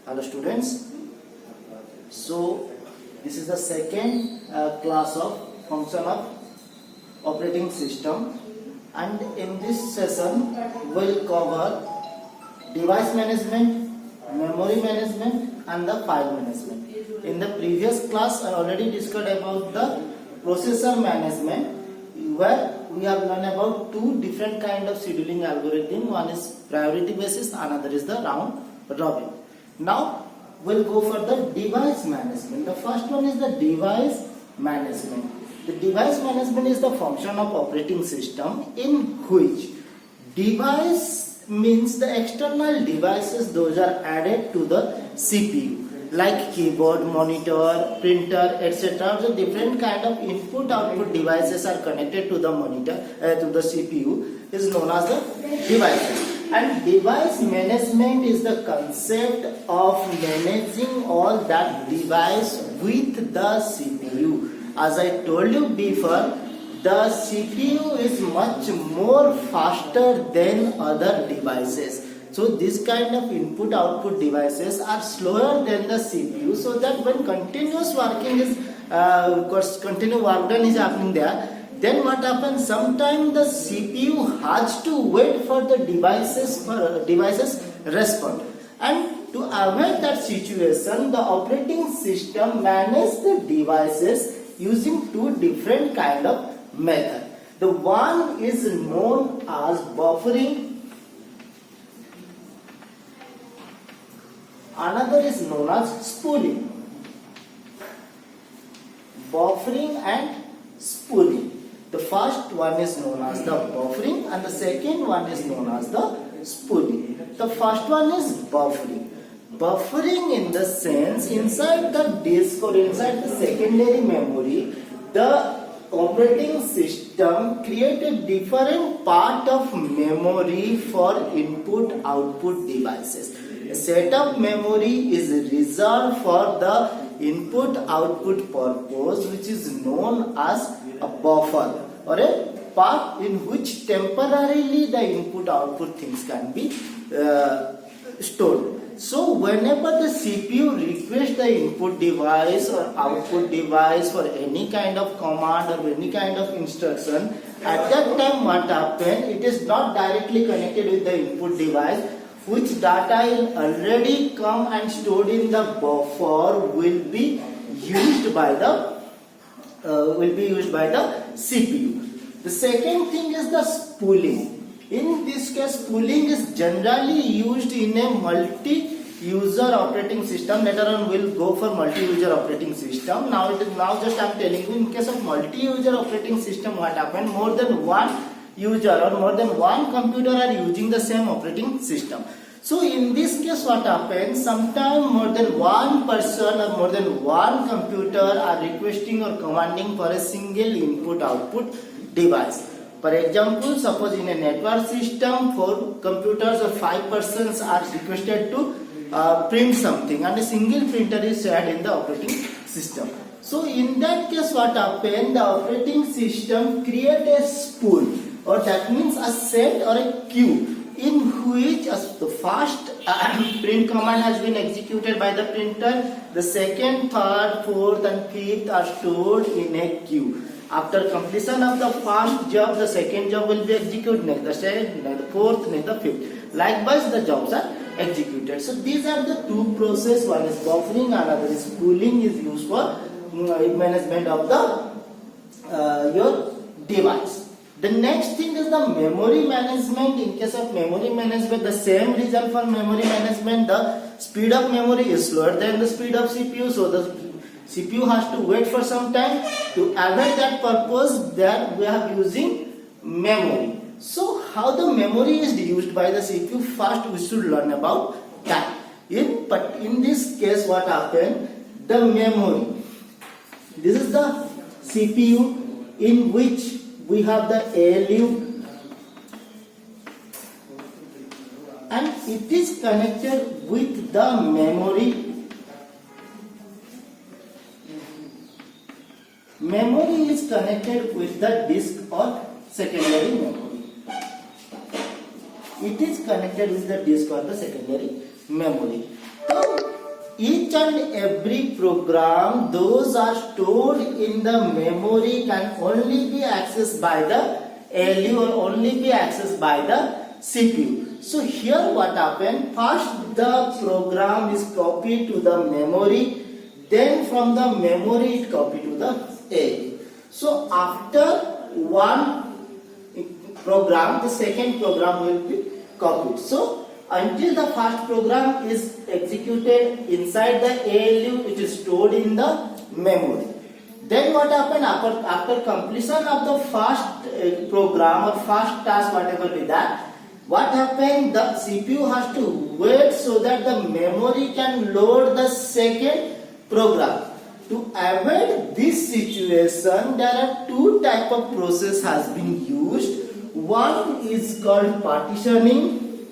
Hello students. So this is the second class of function of operating system, and in this session we'll cover device management, memory management and the file management. In the previous class I already discussed about the processor management, where we have learned about two different kind of scheduling algorithm. One is priority basis, another is the round robin. Now we'll go for the device management. The first one is the device management. The device management is the function of operating system in which device means the external devices, those are added to the CPU, like keyboard, monitor, printer, etc. So different kind of input output devices are connected to the monitor, to the CPU, is known as the devices. And device management is the concept of managing all that device with the CPU. As I told you before, the CPU is much more faster than other devices. So this kind of input output devices are slower than the CPU, so that when continuous working is continuous work done is happening there, then what happens, sometimes the CPU has to wait for the devices respond, and to avoid that situation the operating system manages the devices using two different kind of method. The one is known as buffering, another is known as spooling. Buffering and spooling. The first one is known as the buffering and the second one is known as the spooling. The first one is buffering. Buffering in the sense, inside the disk or inside the secondary memory, the operating system creates a different part of memory for input output devices. A set of memory is reserved for the input output purpose, which is known as a buffer, or a part in which temporarily the input output things can be stored. So whenever the CPU requests the input device or output device for any kind of command or any kind of instruction, at that time what happens, it is not directly connected with the input device, which data is already come and stored in the buffer will be used by the CPU. The second thing is the spooling. In this case, spooling is generally used in a multi-user operating system. Later on, we'll go for multi-user operating system. Now just I'm telling you, in case of multi-user operating system, what happened? More than one user or more than one computer are using the same operating system. So in this case, what happens? Sometimes more than one person or more than one computer are requesting or commanding for a single input-output device. For example, suppose in a network system, 4 computers or 5 persons are requested to print something, and a single printer is shared in the operating system. So in that case, what happens? The operating system create a spool, or that means a set or a queue, in which the first print command has been executed by the printer, the second, third, fourth and fifth are stored in a queue. After completion of the first job, the second job will be executed, next the second, next the fourth, next the fifth. Likewise, the jobs are executed. So these are the two processes. One is buffering, another is spooling, is used for management of the your device. The next thing is the memory management. In case of memory management, the same reason for memory management, the speed of memory is slower than the speed of CPU, so the CPU has to wait for some time. To avoid that purpose, that we are using memory. So how the memory is used by the CPU, first we should learn about that. But in this case, what happened? The memory, this is the CPU in which we have the ALU, and it is connected with the memory. Memory is connected with the disk or secondary memory. It is connected with the disk or the secondary memory. So each and every program, those are stored in the memory, can only be accessed by the ALU or only be accessed by the CPU. So here what happened, first the program is copied to the memory, then from the memory it copied to the ALU. So after one program, the second program will be copied. So until the first program is executed inside the ALU, it is stored in the memory. Then what happened after completion of the first program or first task, whatever be that, what happened, the CPU has to wait so that the memory can load the second program. To avoid this situation, there are two type of process has been used. One is called partitioning,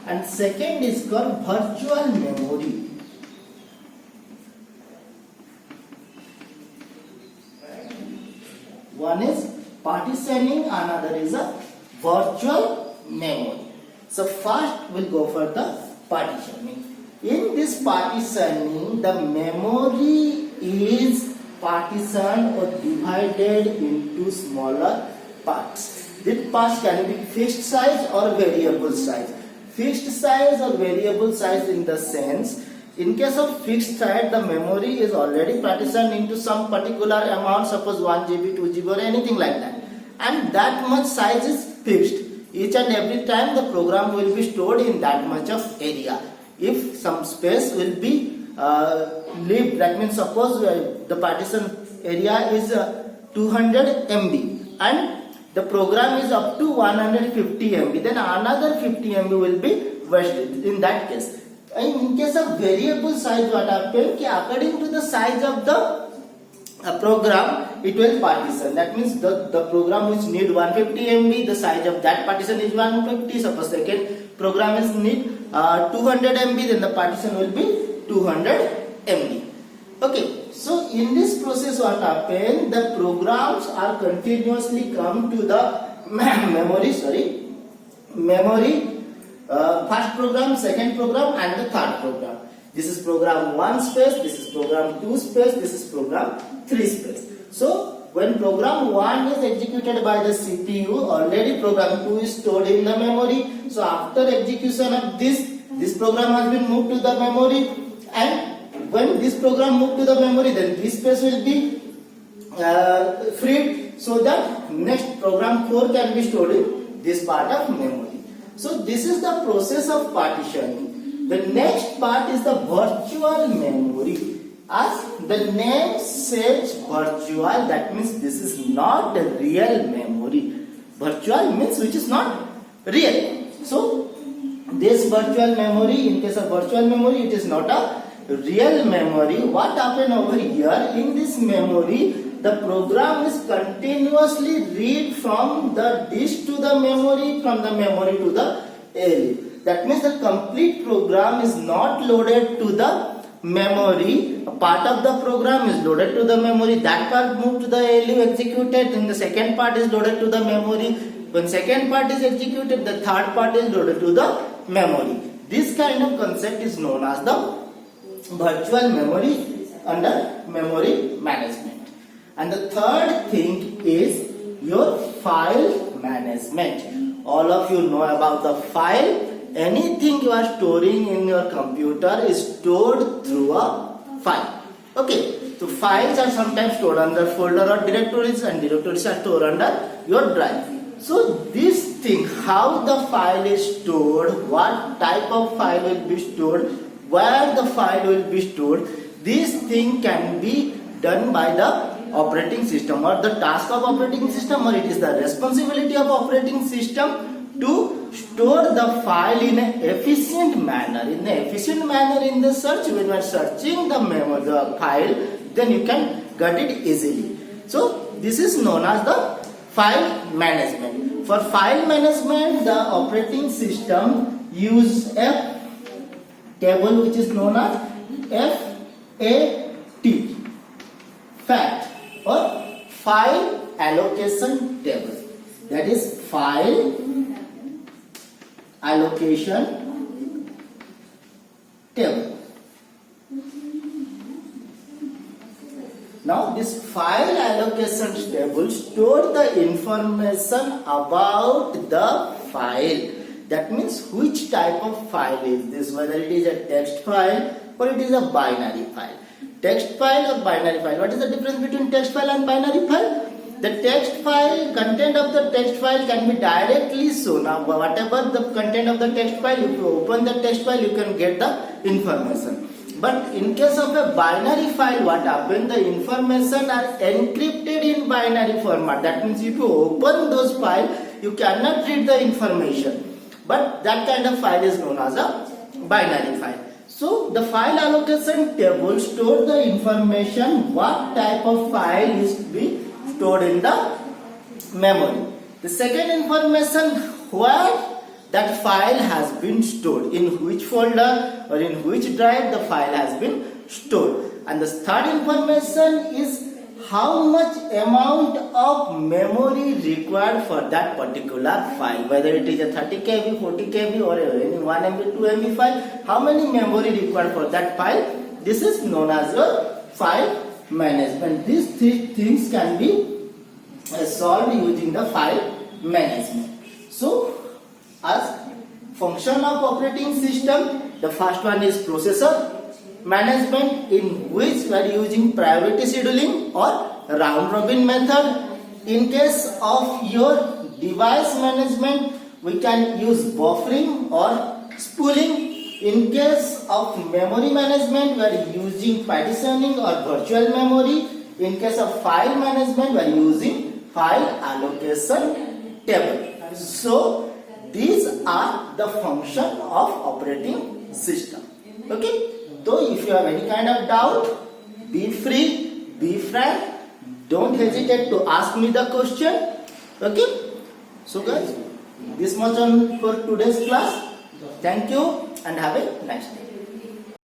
and second is called virtual memory. One is partitioning, another is a virtual memory. So first we'll go for the partitioning. In this partitioning, the memory is partitioned or divided into smaller parts. These parts can be fixed size or variable size. Fixed size or variable size in the sense, in case of fixed size, the memory is already partitioned into some particular amount, suppose 1 GB, 2 GB or anything like that. And that much size is fixed. Each and every time the program will be stored in that much of area. If some space will be leave, that means suppose the partition area is 200 MB and the program is up to 150 MB, then another 50 MB will be wasted in that case. In case of variable size, what happens, according to the size of the program, it will partition. That means the program which need 150 MB, the size of that partition is 150. Suppose second program is need 200 MB, then the partition will be 200 MB. Okay, so in this process what happens, the programs are continuously come to the memory, first program, second program and the third program. This is program 1 space, this is program 2 space, this is program 3 space. So when program 1 is executed by the CPU, already program 2 is stored in the memory. So after execution of this program has been moved to the memory, and when this program moved to the memory, then this space will be freed so that next program 4 can be stored in this part of memory. So this is the process of partitioning. The next part is the virtual memory. As the name says virtual, that means this is not a real memory. Virtual means which is not real. So this virtual memory, in case of virtual memory, it is not a real memory. What happened over here, in this memory, the program is continuously read from the disk to the memory, from the memory to the ALU. That means the complete program is not loaded to the memory. A part of the program is loaded to the memory. That part moved to the ALU, executed. Then the second part is loaded to the memory. When second part is executed, the third part is loaded to the memory. This kind of concept is known as the virtual memory under memory management. And the third thing is your file management. All of you know about the file. Anything you are storing in your computer is stored through a file. Okay, so files are sometimes stored under folder or directories, and directories are stored under your drive. So this thing, how the file is stored, what type of file will be stored, where the file will be stored, this thing can be done by the operating system or the task of operating system, or it is the responsibility of operating system to store the file in an efficient manner. In an efficient manner in the search, when you are searching the file, then you can get it easily. So this is known as the file management. For file management, the operating system use a table which is known as FAT, FAT or file allocation table. That is file allocation table. Now this file allocation table stores the information about the file. That means which type of file is this, whether it is a text file or it is a binary file. Text file or binary file. What is the difference between text file and binary file? The text file, content of the text file can be directly shown. Now whatever the content of the text file, if you open the text file, you can get the information. But in case of a binary file, what happens? The information are encrypted in binary format. That means if you open those files, you cannot read the information. But that kind of file is known as a binary file. So the file allocation table stores the information what type of file is to be stored in the memory. The second information, where that file has been stored, in which folder or in which drive the file has been stored. And the third information is how much amount of memory required for that particular file, whether it is a 30 KB, 40 KB or any 1 MB, 2 MB file, how many memory required for that file. This is known as your file management. These three things can be solved using the file management. So as function of operating system, the first one is processor management, in which we are using priority scheduling or round robin method. In case of your device management, we can use buffering or spooling. In case of memory management, we are using partitioning or virtual memory. In case of file management, we are using file allocation table. So these are the function of operating system. Okay. So if you have any kind of doubt, be free, be frank. Don't hesitate to ask me the question. Okay. So guys, this much on for today's class. Thank you and have a nice day.